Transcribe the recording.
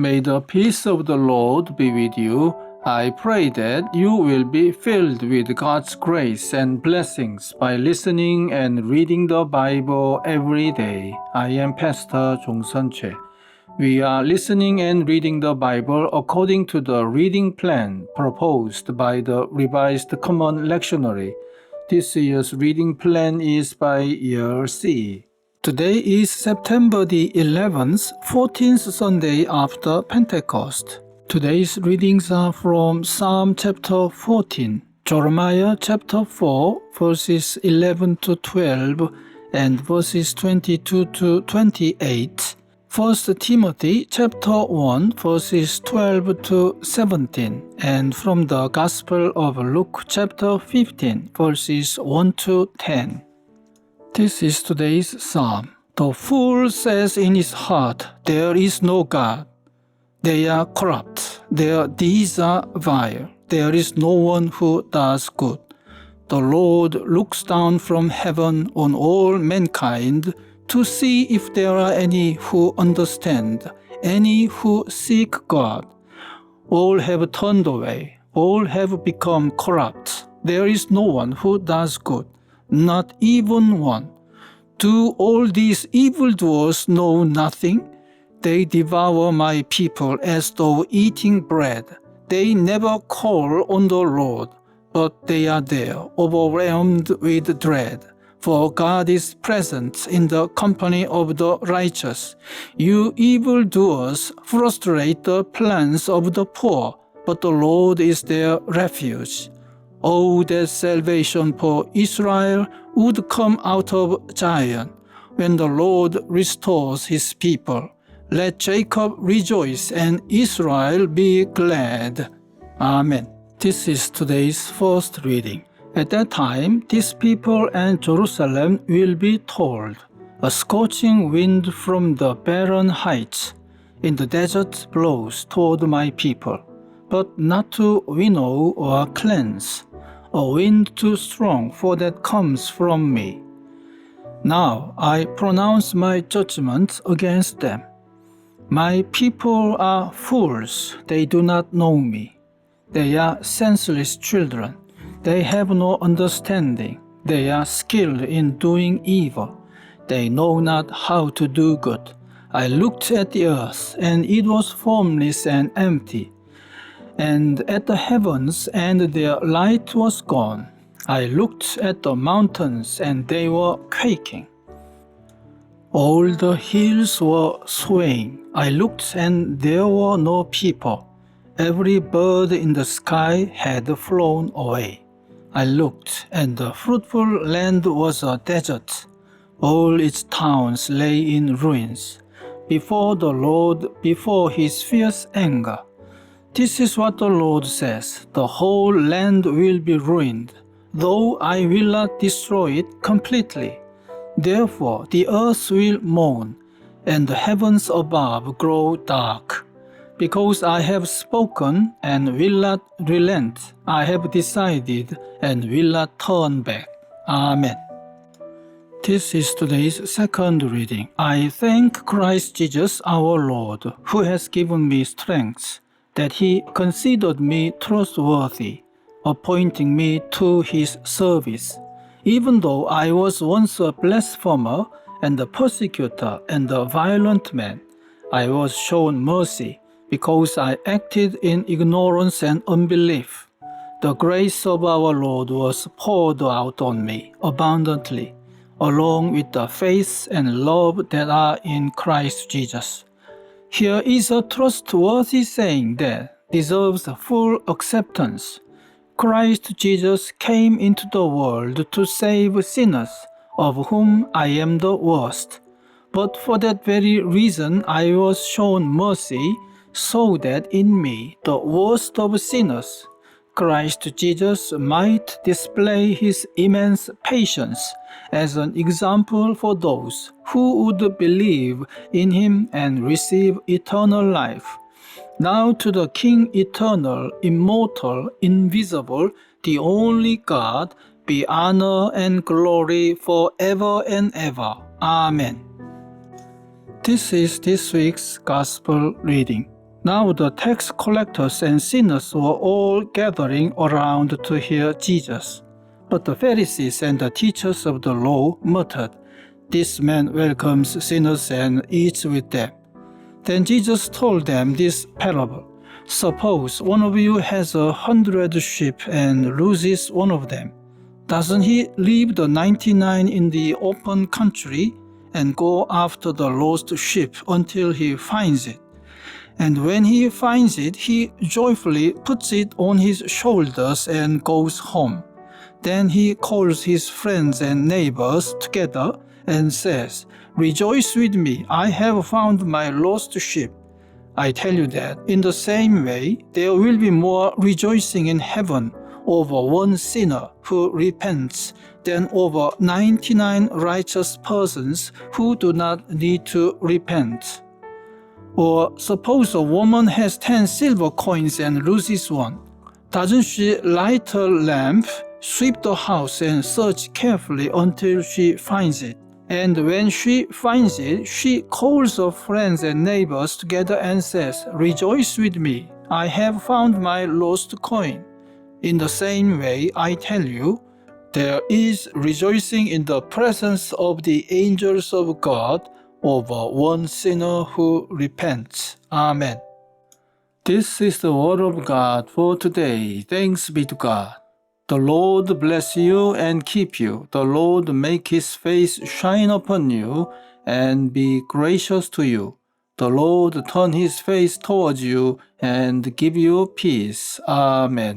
May the peace of the Lord be with you. I pray that you will be filled with God's grace and blessings by listening and reading the Bible every day. I am Pastor 종선채. We are listening and reading the Bible according to the reading plan proposed by the Revised Common Lectionary. This year's reading plan is by year C. Today is September the 11th, 14th Sunday after Pentecost. Today's readings are from Psalm chapter 14, Jeremiah chapter 4, verses 11 to 12, and verses 22 to 28, 1 Timothy chapter 1, verses 12 to 17, and from the Gospel of Luke chapter 15, verses 1 to 10. This is today's psalm. The fool says in his heart, "There is no God." They are corrupt. Their deeds are vile. There is no one who does good. The Lord looks down from heaven on all mankind to see if there are any who understand, any who seek God. All have turned away. All have become corrupt. There is no one who does good, not even one. Do all these evildoers know nothing? They devour my people as though eating bread. They never call on the Lord, but they are there, overwhelmed with dread. For God is present in the company of the righteous. You evildoers frustrate the plans of the poor, but the Lord is their refuge. Oh, that salvation for Israel would come out of Zion when the Lord restores his people. Let Jacob rejoice and Israel be glad. Amen. This is today's first reading. At that time, this people and Jerusalem will be told, "A scorching wind from the barren heights in the desert blows toward my people, but not to winnow or cleanse. A wind too strong for that comes from me. Now I pronounce my judgment against them. My people are fools, they do not know me. They are senseless children, they have no understanding. They are skilled in doing evil, they know not how to do good. I looked at the earth, and it was formless and empty, and at the heavens, and their light was gone. I looked at the mountains, and they were quaking. All the hills were swaying. I looked, and there were no people. Every bird in the sky had flown away. I looked, and the fruitful land was a desert. All its towns lay in ruins, before the Lord, before his fierce anger. This is what the Lord says, "The whole land will be ruined, though I will not destroy it completely. Therefore the earth will mourn, and the heavens above grow dark. Because I have spoken and will not relent, I have decided and will not turn back." Amen. This is today's second reading. I thank Christ Jesus our Lord, who has given me strength, that he considered me trustworthy, appointing me to his service. Even though I was once a blasphemer and a persecutor and a violent man, I was shown mercy because I acted in ignorance and unbelief. The grace of our Lord was poured out on me abundantly, along with the faith and love that are in Christ Jesus. Here is a trustworthy saying that deserves full acceptance. Christ Jesus came into the world to save sinners, of whom I am the worst. But for that very reason I was shown mercy, so that in me, the worst of sinners, Christ Jesus might display his immense patience as an example for those who would believe in him and receive eternal life. Now to the King eternal, immortal, invisible, the only God, be honor and glory forever and ever. Amen. This is this week's Gospel reading. Now the tax collectors and sinners were all gathering around to hear Jesus. But the Pharisees and the teachers of the law muttered, "This man welcomes sinners and eats with them." Then Jesus told them this parable. Suppose one of you has 100 sheep and loses one of them. Doesn't he leave the 99 in the open country and go after the lost sheep until he finds it? And when he finds it, he joyfully puts it on his shoulders and goes home. Then he calls his friends and neighbors together and says, "Rejoice with me, I have found my lost sheep." I tell you that in the same way, there will be more rejoicing in heaven over one sinner who repents than over 99 righteous persons who do not need to repent. Or suppose a woman has 10 silver coins and loses one. Doesn't she light a lamp, sweep the house, and search carefully until she finds it? And when she finds it, she calls her friends and neighbors together and says, "Rejoice with me, I have found my lost coin." In the same way, I tell you, there is rejoicing in the presence of the angels of God over one sinner who repents. Amen. This is the word of God for today. Thanks be to God. The Lord bless you and keep you. The Lord make his face shine upon you and be gracious to you. The Lord turn his face towards you and give you peace. Amen.